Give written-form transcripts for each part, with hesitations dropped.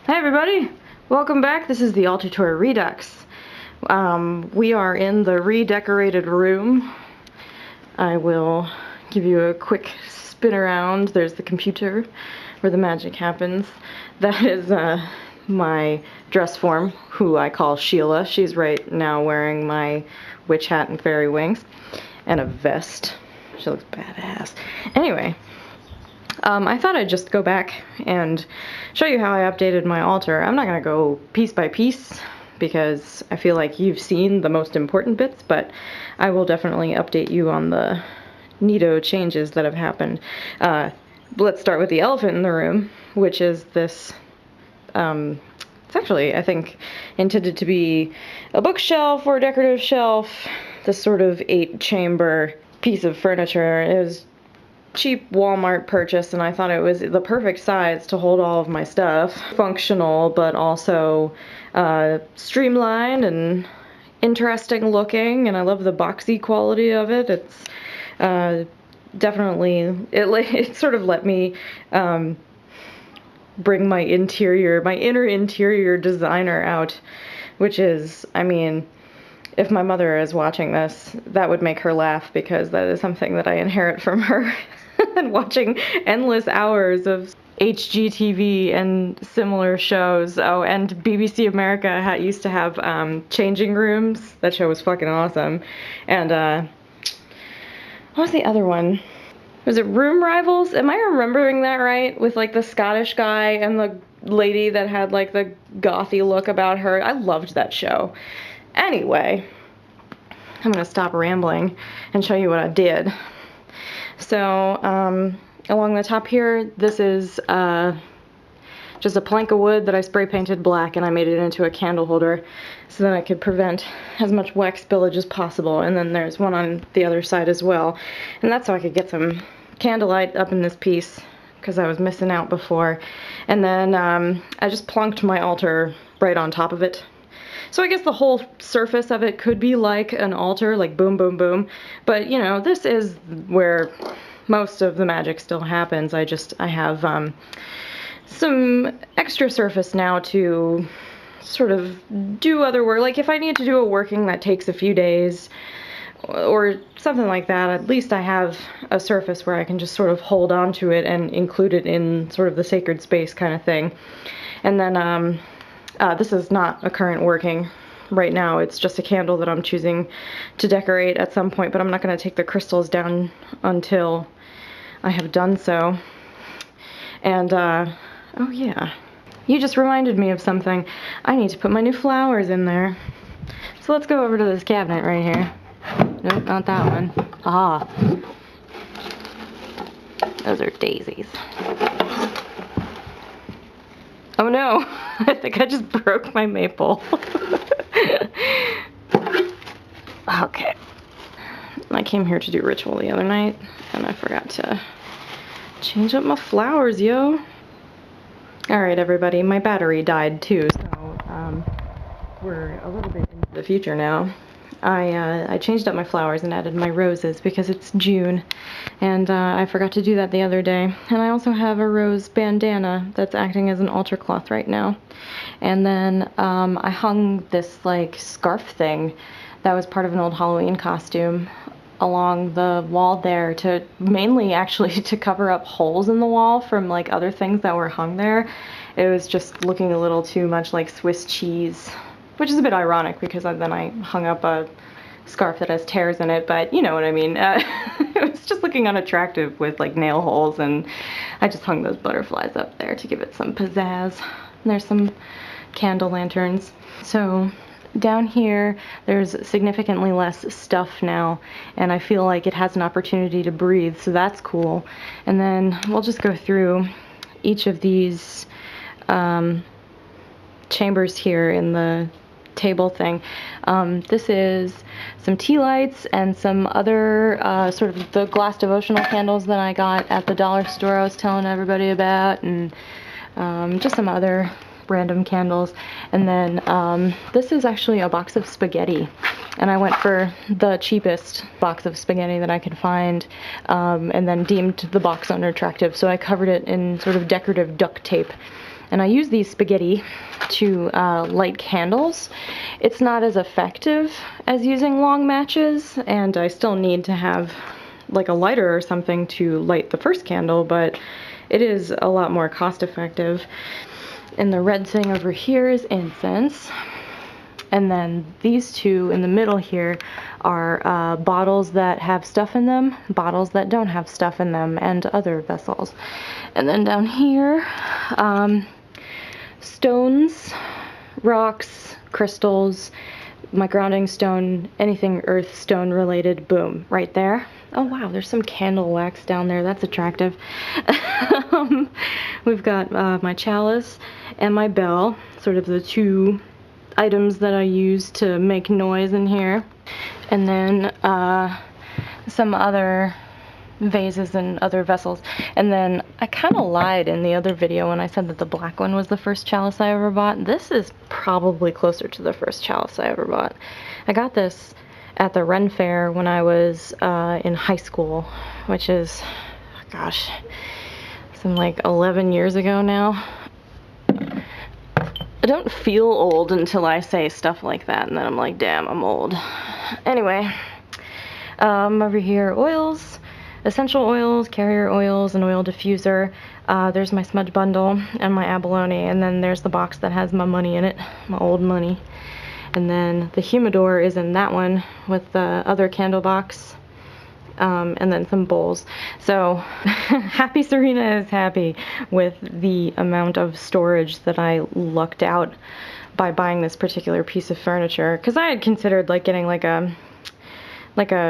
Hi everybody! Welcome back. This is the altar tour Redux. We are in the redecorated room. I will give you a quick spin around. There's the computer where the magic happens. That is my dress form, who I call Sheila. She's right now wearing my witch hat and fairy wings and a vest. She looks badass. Anyway. I thought I'd just go back and show you how I updated my altar. I'm not going to go piece by piece because I feel like you've seen the most important bits, but I will definitely update you on the neato changes that have happened. Let's start with the elephant in the room, which is this, it's actually, I think, intended to be a bookshelf or a decorative shelf, this sort of 8-chamber piece of furniture. It was cheap Walmart purchase, and I thought it was the perfect size to hold all of my stuff. Functional, but also streamlined and interesting looking, and I love the boxy quality of it. It's definitely, it sort of let me bring my inner interior designer out, which is, I mean, if my mother is watching this, that would make her laugh because that is something that I inherit from her. And watching endless hours of HGTV and similar shows. Oh, and BBC America used to have changing rooms. That show was fucking awesome. And what was the other one? Was it Room Rivals? Am I remembering that right? With like the Scottish guy and the lady that had like the gothy look about her. I loved that show. Anyway, I'm gonna stop rambling and show you what I did. So, along the top here, this is just a plank of wood that I spray painted black, and I made it into a candle holder so that I could prevent as much wax spillage as possible. And then there's one on the other side as well, and that's so I could get some candlelight up in this piece because I was missing out before. And then I just plunked my altar right on top of it. So I guess the whole surface of it could be like an altar, like boom, boom, boom. But, you know, this is where most of the magic still happens. I have some extra surface now to sort of do other work. Like if I need to do a working that takes a few days or something like that, at least I have a surface where I can just sort of hold on to it and include it in sort of the sacred space kind of thing. And then this is not a current working right now. It's just a candle that I'm choosing to decorate at some point, but I'm not going to take the crystals down until I have done so. And, oh yeah, you just reminded me of something. I need to put my new flowers in there. So let's go over to this cabinet right here. Nope, not that one. Ah, those are daisies. Oh no, I think I just broke my maple. Okay. I came here to do ritual the other night, and I forgot to change up my flowers, yo. Alright everybody, my battery died too, so we're a little bit into the future now. I changed up my flowers and added my roses because it's June, and I forgot to do that the other day. And I also have a rose bandana that's acting as an altar cloth right now. And then I hung this like scarf thing that was part of an old Halloween costume along the wall there, to mainly actually to cover up holes in the wall from like other things that were hung there. It was just looking a little too much like Swiss cheese, which is a bit ironic because then I hung up a scarf that has tears in it, but you know what I mean. It was just looking unattractive with like nail holes, and I just hung those butterflies up there to give it some pizzazz. And there's some candle lanterns. So down here there's significantly less stuff now, and I feel like it has an opportunity to breathe, so that's cool. And then we'll just go through each of these chambers here in the table thing. This is some tea lights and some other sort of the glass devotional candles that I got at the dollar store I was telling everybody about, and just some other random candles. And then this is actually a box of spaghetti. And I went for the cheapest box of spaghetti that I could find, and then deemed the box unattractive, so I covered it in sort of decorative duct tape. And I use these spaghetti to light candles. It's not as effective as using long matches, and I still need to have like a lighter or something to light the first candle, but it is a lot more cost effective. And the red thing over here is incense. And then these two in the middle here are bottles that have stuff in them, bottles that don't have stuff in them, and other vessels. And then down here, stones, rocks, crystals, my grounding stone, anything earth stone related, boom, right there. Oh wow, there's some candle wax down there, that's attractive. We've got my chalice and my bell, sort of the two items that I use to make noise in here. And then some other vases and other vessels. And then I kind of lied in the other video when I said that the black one was the first chalice I ever bought. This is probably closer to the first chalice I ever bought. I got this at the Ren Fair when I was in high school, which is, gosh, some like 11 years ago now. I don't feel old until I say stuff like that, and then I'm like, damn, I'm old. Anyway, over here, oils, essential oils, carrier oils, an oil diffuser. There's my smudge bundle and my abalone, and then there's the box that has my money in it, my old money. And then the humidor is in that one with the other candle box. And then some bowls. So happy Surina is happy with the amount of storage that I lucked out by buying this particular piece of furniture, because I had considered like getting like a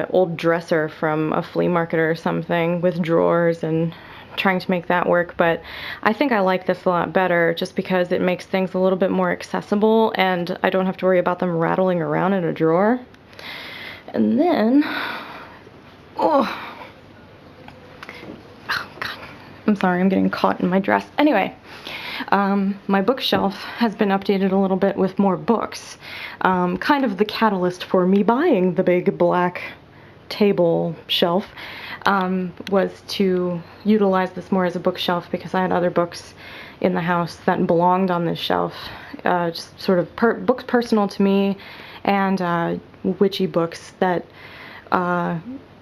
old dresser from a flea market or something with drawers and trying to make that work, but I think I like this a lot better just because it makes things a little bit more accessible and I don't have to worry about them rattling around in a drawer. And then oh God, I'm sorry, I'm getting caught in my dress. Anyway, my bookshelf has been updated a little bit with more books. Kind of the catalyst for me buying the big black table shelf was to utilize this more as a bookshelf because I had other books in the house that belonged on this shelf. Just sort of books personal to me and witchy books that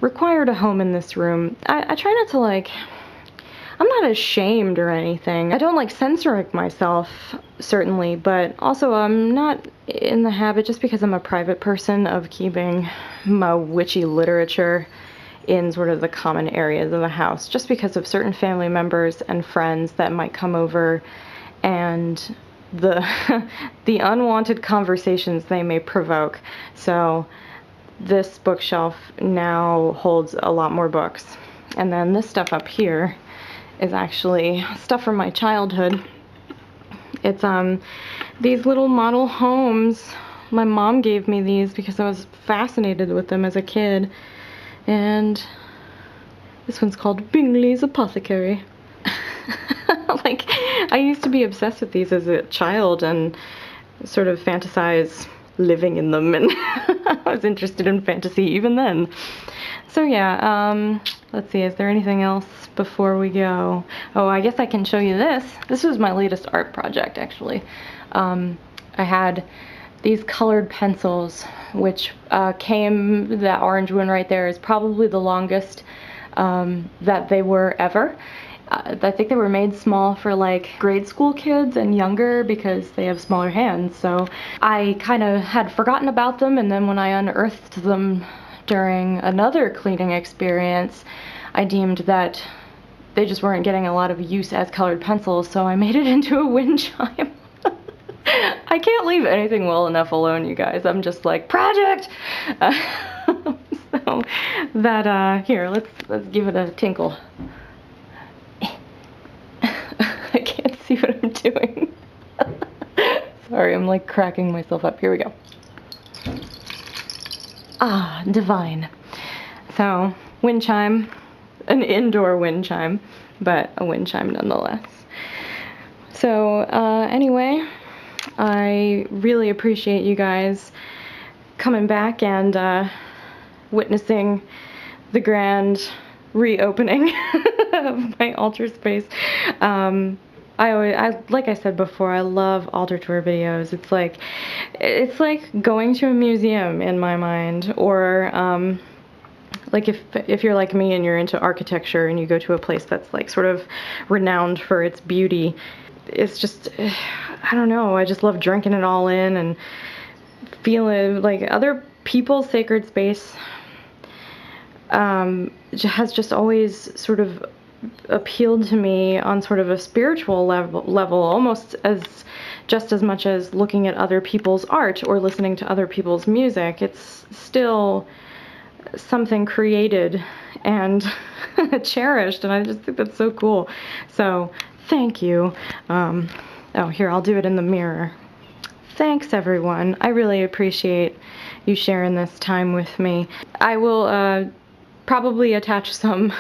required a home in this room. I try not to I'm not ashamed or anything. I don't like censoring myself, certainly, but also I'm not in the habit, just because I'm a private person, of keeping my witchy literature in sort of the common areas of the house, just because of certain family members and friends that might come over and the the unwanted conversations they may provoke. So this bookshelf now holds a lot more books. And then this stuff up here is actually stuff from my childhood. It's these little model homes. My mom gave me these because I was fascinated with them as a kid. And this one's called Bingley's Apothecary. Like, I used to be obsessed with these as a child and sort of fantasize living in them, and I was interested in fantasy even then. So yeah, let's see, is there anything else before we go? Oh, I guess I can show you this. This was my latest art project, actually. I had these colored pencils, which came, that orange one right there is probably the longest that they were ever. I think they were made small for like grade school kids and younger because they have smaller hands. So I kind of had forgotten about them, and then when I unearthed them during another cleaning experience, I deemed that they just weren't getting a lot of use as colored pencils, so I made it into a wind chime. I can't leave anything well enough alone, you guys. I'm just like, project! So that, here, let's give it a tinkle. I can't see what I'm doing. Sorry, I'm like cracking myself up. Here we go. Ah, divine. So, wind chime, an indoor wind chime, but a wind chime nonetheless. So anyway, I really appreciate you guys coming back and witnessing the grand reopening of my altar space. Like I said before, I love altar tour videos. It's like going to a museum in my mind, or like if you're like me and you're into architecture and you go to a place that's like sort of renowned for its beauty. It's just, I don't know, I just love drinking it all in and feeling like other people's sacred space has just always sort of appealed to me on sort of a spiritual level, almost just as much as looking at other people's art or listening to other people's music. It's still something created and cherished, and I just think that's so cool. So thank you. Oh, here, I'll do it in the mirror. Thanks, everyone. I really appreciate you sharing this time with me. I will probably attach some,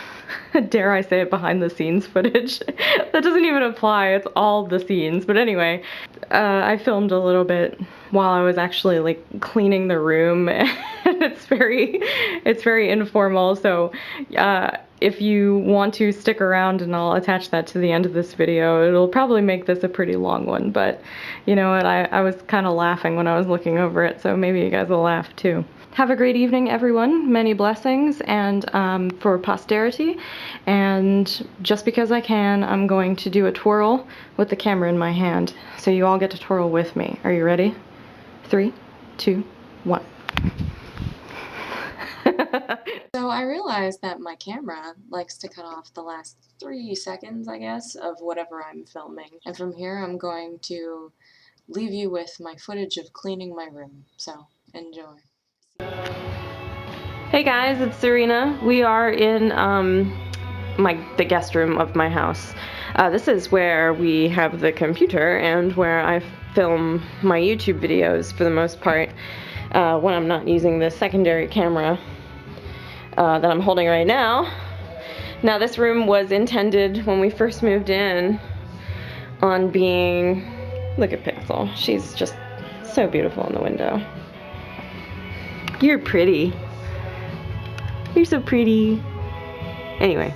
dare I say it, behind the scenes footage. That doesn't even apply, it's all the scenes. But anyway, I filmed a little bit while I was actually like cleaning the room, and it's very informal. So if you want to stick around, and I'll attach that to the end of this video, it'll probably make this a pretty long one. But you know what, I was kind of laughing when I was looking over it, so maybe you guys will laugh too. Have a great evening, everyone. Many blessings and for posterity. And just because I can, I'm going to do a twirl with the camera in my hand. So you all get to twirl with me. Are you ready? 3, 2, 1. So I realized that my camera likes to cut off the last 3 seconds, I guess, of whatever I'm filming. And from here, I'm going to leave you with my footage of cleaning my room. So enjoy. Hey guys, it's Surina. We are in the guest room of my house. This is where we have the computer and where I film my YouTube videos for the most part when I'm not using the secondary camera that I'm holding right now. Now this room was intended when we first moved in on being, look at Pixel, she's just so beautiful in the window. You're pretty. You're so pretty. Anyway,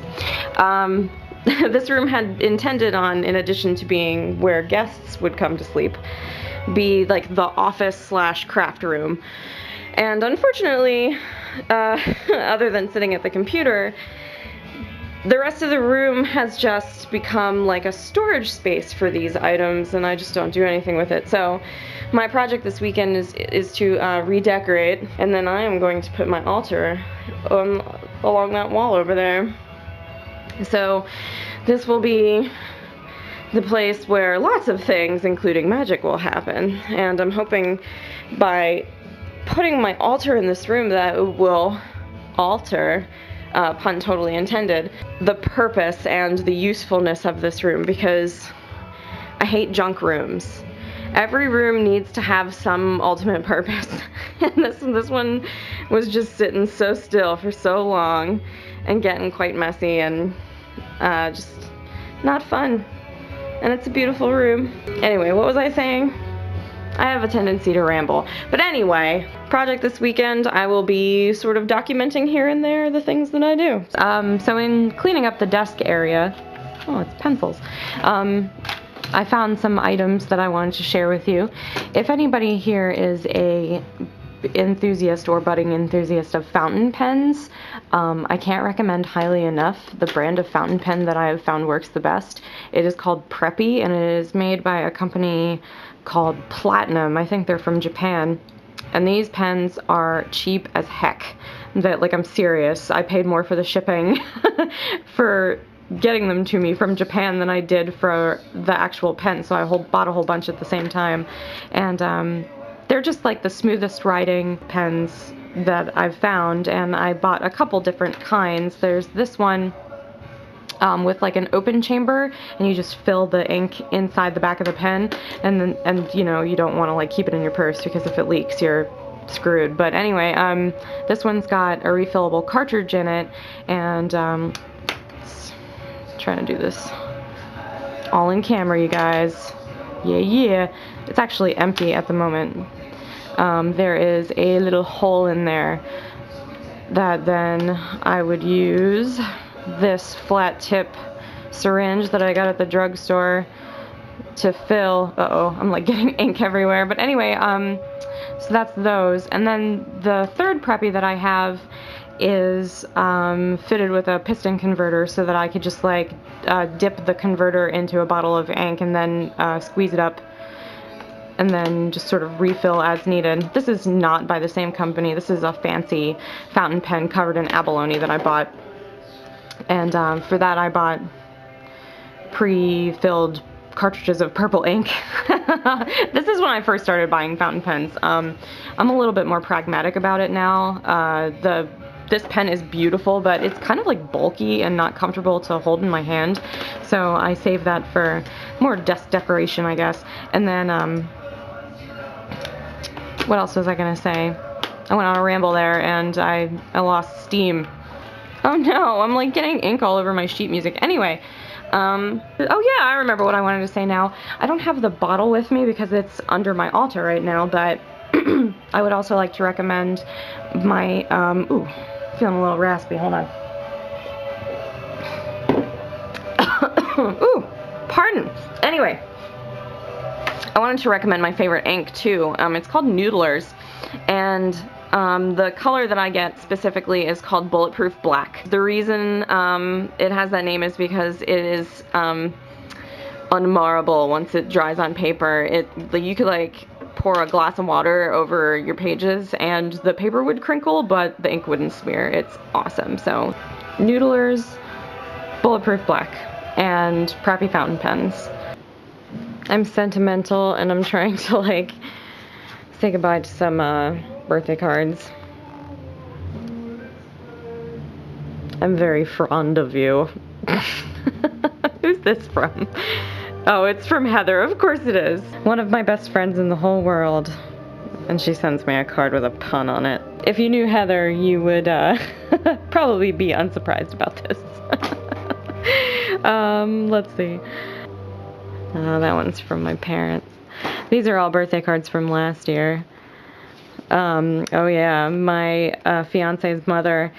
this room had intended on, in addition to being where guests would come to sleep, be like the office/craft room. And unfortunately, other than sitting at the computer, the rest of the room has just become like a storage space for these items, and I just don't do anything with it. So my project this weekend is to redecorate, and then I am going to put my altar along that wall over there. So this will be the place where lots of things, including magic, will happen. And I'm hoping by putting my altar in this room that it will alter, pun totally intended, the purpose and the usefulness of this room, because I hate junk rooms. Every room needs to have some ultimate purpose. And this one was just sitting so still for so long and getting quite messy and just not fun. And it's a beautiful room. Anyway, what was I saying? I have a tendency to ramble. But anyway, project this weekend, I will be sort of documenting here and there the things that I do. So in cleaning up the desk area, oh, it's pencils. I found some items that I wanted to share with you. If anybody here is a enthusiast or budding enthusiast of fountain pens, I can't recommend highly enough the brand of fountain pen that I have found works the best. It is called Preppy, and it is made by a company called Platinum. I think they're from Japan. And these pens are cheap as heck. Like, I'm serious. I paid more for the shipping for getting them to me from Japan than I did for the actual pen, so I bought a whole bunch at the same time. And they're just like the smoothest writing pens that I've found, and I bought a couple different kinds. There's this one with like an open chamber, and you just fill the ink inside the back of the pen, and you know, you don't want to like keep it in your purse, because if it leaks you're screwed. But anyway, this one's got a refillable cartridge in it, and trying to do this all in camera, you guys. Yeah, yeah. It's actually empty at the moment. There is a little hole in there that then I would use this flat tip syringe that I got at the drugstore to fill. Uh-oh, I'm like getting ink everywhere. But anyway, so that's those. And then the third preppy that I have is fitted with a piston converter so that I could just like dip the converter into a bottle of ink and then squeeze it up and then just sort of refill as needed. This is not by the same company. This is a fancy fountain pen covered in abalone that I bought. And for that I bought pre-filled cartridges of purple ink. This is when I first started buying fountain pens. I'm a little bit more pragmatic about it now. This pen is beautiful, but it's kind of like bulky and not comfortable to hold in my hand. So I save that for more desk decoration, I guess. And then, what else was I gonna say? I went on a ramble there and I lost steam. Oh no, I'm like getting ink all over my sheet music. Anyway, oh yeah, I remember what I wanted to say now. I don't have the bottle with me because it's under my altar right now, but I would also like to recommend my, ooh, feeling a little raspy, hold on. Ooh, pardon. Anyway, I wanted to recommend my favorite ink too. It's called Noodlers, and the color that I get specifically is called Bulletproof Black. The reason it has that name is because it is unmarable once it dries on paper. You could like pour a glass of water over your pages and the paper would crinkle, but the ink wouldn't smear. It's awesome. So Noodlers, Bulletproof Black, and Preppy fountain pens. I'm sentimental and I'm trying to like say goodbye to some birthday cards. I'm very fond of you. Who's this from? Oh, it's from Heather. Of course it is. One of my best friends in the whole world. And she sends me a card with a pun on it. If you knew Heather, you would probably be unsurprised about this. Let's see. That one's from my parents. These are all birthday cards from last year. Oh yeah, my fiance's mother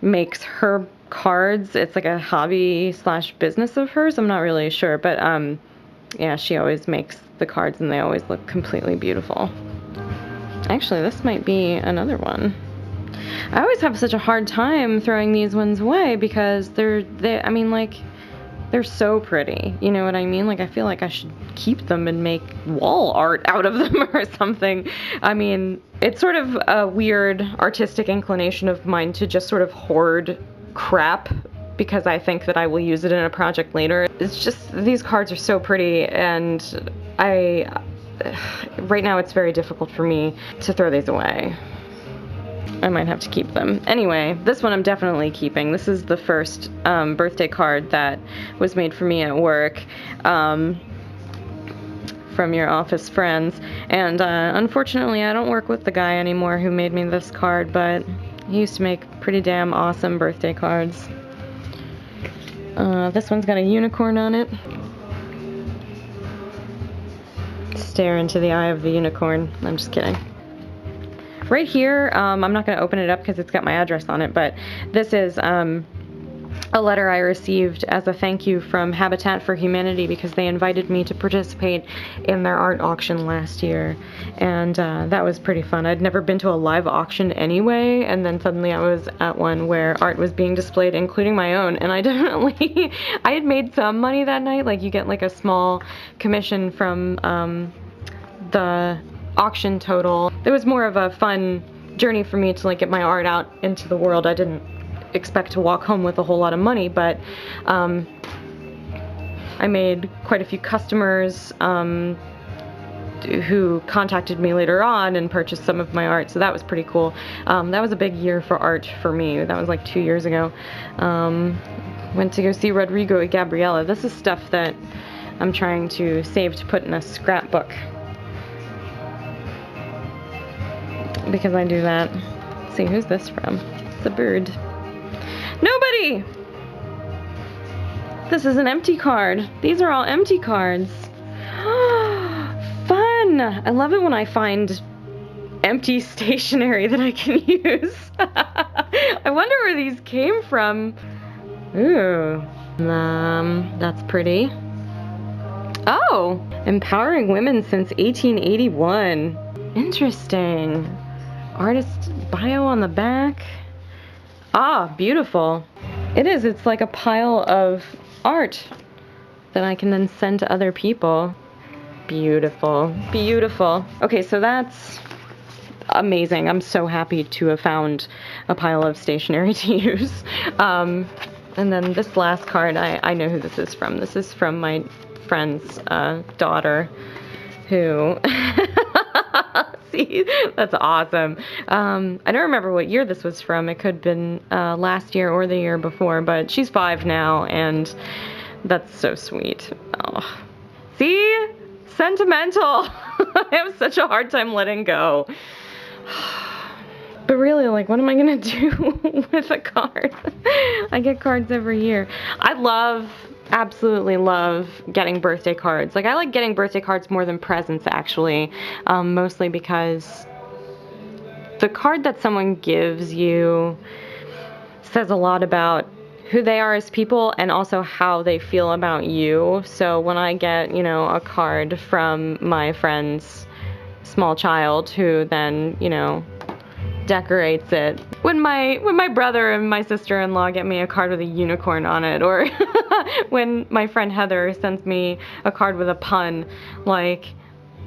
makes her cards. It's like a hobby / business of hers. I'm not really sure, but yeah, she always makes the cards and they always look completely beautiful. Actually, this might be another one. I always have such a hard time throwing these ones away because they're so pretty. You know what I mean? Like, I feel like I should keep them and make wall art out of them or something. I mean, it's sort of a weird artistic inclination of mine to just sort of hoard crap because I think that I will use it in a project later. It's just, these cards are so pretty, and right now it's very difficult for me to throw these away. I might have to keep them. Anyway, this one I'm definitely keeping. This is the first birthday card that was made for me at work from your office friends. And unfortunately, I don't work with the guy anymore who made me this card, but he used to make pretty damn awesome birthday cards. This one's got a unicorn on it. Stare into the eye of the unicorn. I'm just kidding. Right here, I'm not going to open it up because it's got my address on it, but this is a letter I received as a thank you from Habitat for Humanity because they invited me to participate in their art auction last year, and that was pretty fun. I'd never been to a live auction anyway, and then suddenly I was at one where art was being displayed, including my own, and I definitely, I had made some money that night. Like, you get like a small commission from the auction total. It was more of a fun journey for me to like get my art out into the world. I didn't expect to walk home with a whole lot of money, but I made quite a few customers who contacted me later on and purchased some of my art, so that was pretty cool. That was a big year for art for me. That was like 2 years ago. Went to go see Rodrigo and Gabriela. This is stuff that I'm trying to save to put in a scrapbook, because I do that. Let's see, who's this from? It's a bird. Nobody! This is an empty card. These are all empty cards. Fun! I love it when I find empty stationery that I can use. I wonder where these came from. Ooh. That's pretty. Oh! Empowering women since 1881. Interesting. Artist bio on the back. Ah, beautiful. It is. It's like a pile of art that I can then send to other people. Beautiful. Beautiful. Okay, so that's amazing. I'm so happy to have found a pile of stationery to use. And then this last card, I know who this is from. This is from my friend's daughter, who... See, that's awesome. I don't remember what year this was from. It could have been last year or the year before, but she's 5 now, and that's so sweet. Oh. See? Sentimental. I have such a hard time letting go. But really, like, what am I gonna do with a card? I get cards every year. I absolutely love getting birthday cards. Like, I like getting birthday cards more than presents, actually. Mostly because the card that someone gives you says a lot about who they are as people and also how they feel about you. So when I get, you know, a card from my friend's small child who then, you know, decorates it. When my brother and my sister-in-law get me a card with a unicorn on it, or when my friend Heather sends me a card with a pun, like,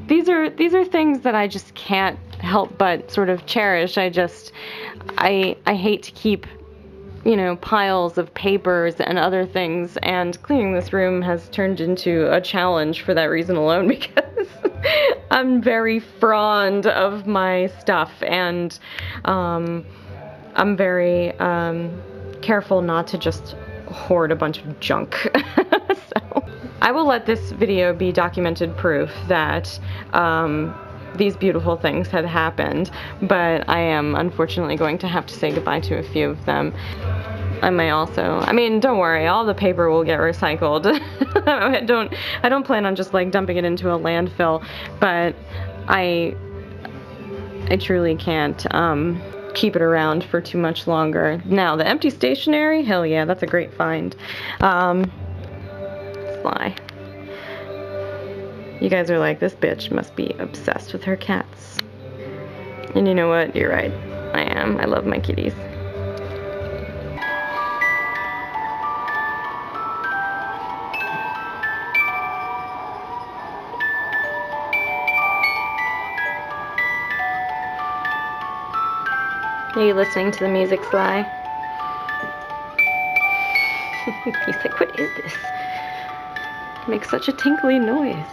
these are things that I just can't help but sort of cherish. I hate to keep, you know, piles of papers and other things, and cleaning this room has turned into a challenge for that reason alone, because I'm very fond of my stuff, and I'm very careful not to just hoard a bunch of junk. So I will let this video be documented proof that these beautiful things had happened, but I am unfortunately going to have to say goodbye to a few of them. I may also, I mean, don't worry, all the paper will get recycled. I don't plan on just like dumping it into a landfill, but I truly can't keep it around for too much longer. Now, the empty stationery, hell yeah, that's a great find. Sly. You guys are like, this bitch must be obsessed with her cats. And you know what? You're right. I am. I love my kitties. Are you listening to the music, Sly? He's like, what is this? It makes such a tinkly noise.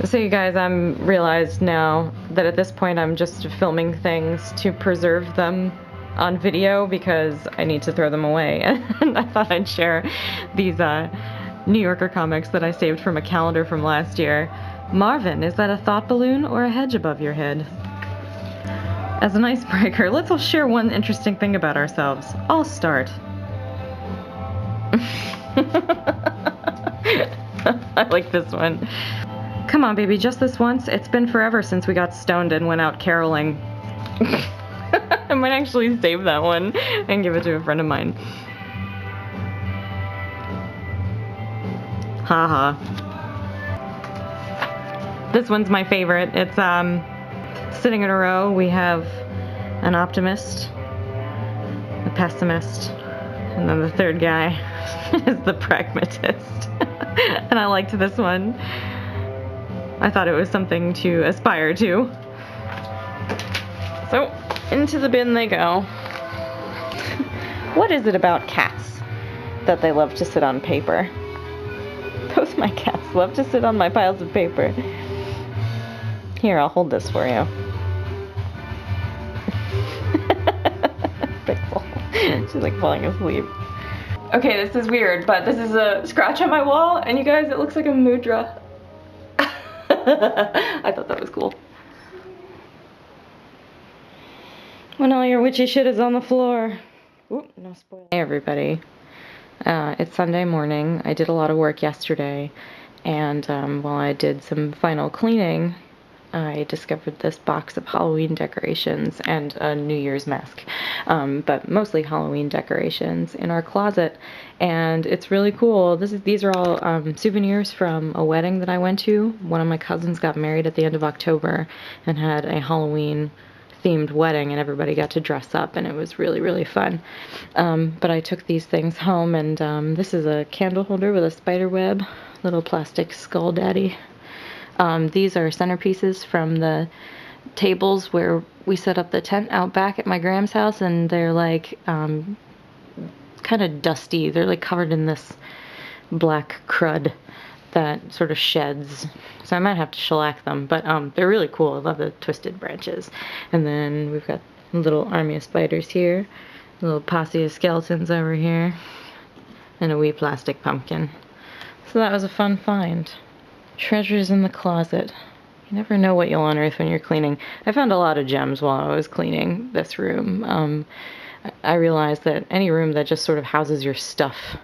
So you guys, I'm realized now that at this point I'm just filming things to preserve them on video because I need to throw them away. And I thought I'd share these New Yorker comics that I saved from a calendar from last year. Marvin, is that a thought balloon or a hedge above your head? As an icebreaker, let's all share one interesting thing about ourselves. I'll start. I like this one. Come on, baby, just this once. It's been forever since we got stoned and went out caroling. I might actually save that one and give it to a friend of mine. Haha. This one's my favorite. It's sitting in a row. We have an optimist, a pessimist, and then the third guy is the pragmatist. And I liked this one. I thought it was something to aspire to. So, into the bin they go. What is it about cats that they love to sit on paper? Both my cats love to sit on my piles of paper. Here, I'll hold this for you. Pixel. She's like falling asleep. Okay, this is weird, but this is a scratch on my wall, and you guys, it looks like a mudra. I thought that was cool. When all your witchy shit is on the floor, Ooh, no spoiler. Hey everybody. It's Sunday morning. I did a lot of work yesterday, and while I did some final cleaning, I discovered this box of Halloween decorations and a New Year's mask, but mostly Halloween decorations in our closet, and it's really cool. These are all souvenirs from a wedding that I went to. One of my cousins got married at the end of October and had a Halloween themed wedding, and everybody got to dress up, and it was really, really fun. But I took these things home, and this is a candle holder with a spider web, little plastic skull daddy. These are centerpieces from the tables where we set up the tent out back at my Gram's house, and they're like kind of dusty. They're like covered in this black crud that sort of sheds. So I might have to shellac them, but they're really cool. I love the twisted branches. And then we've got a little army of spiders here, a little posse of skeletons over here, and a wee plastic pumpkin. So that was a fun find. Treasures in the closet. You never know what you'll unearth when you're cleaning. I found a lot of gems while I was cleaning this room. I realized that any room that just sort of houses your stuff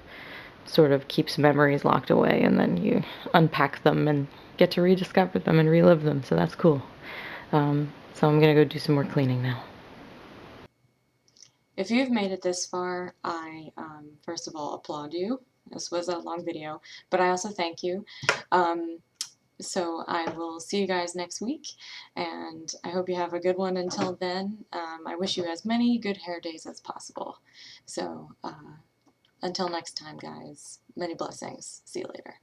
sort of keeps memories locked away, and then you unpack them and get to rediscover them and relive them, so that's cool. So I'm gonna go do some more cleaning now. If you've made it this far, I first of all applaud you. This was a long video, but I also thank you. So I will see you guys next week, and I hope you have a good one until then. I wish you as many good hair days as possible. So until next time, guys, many blessings. See you later.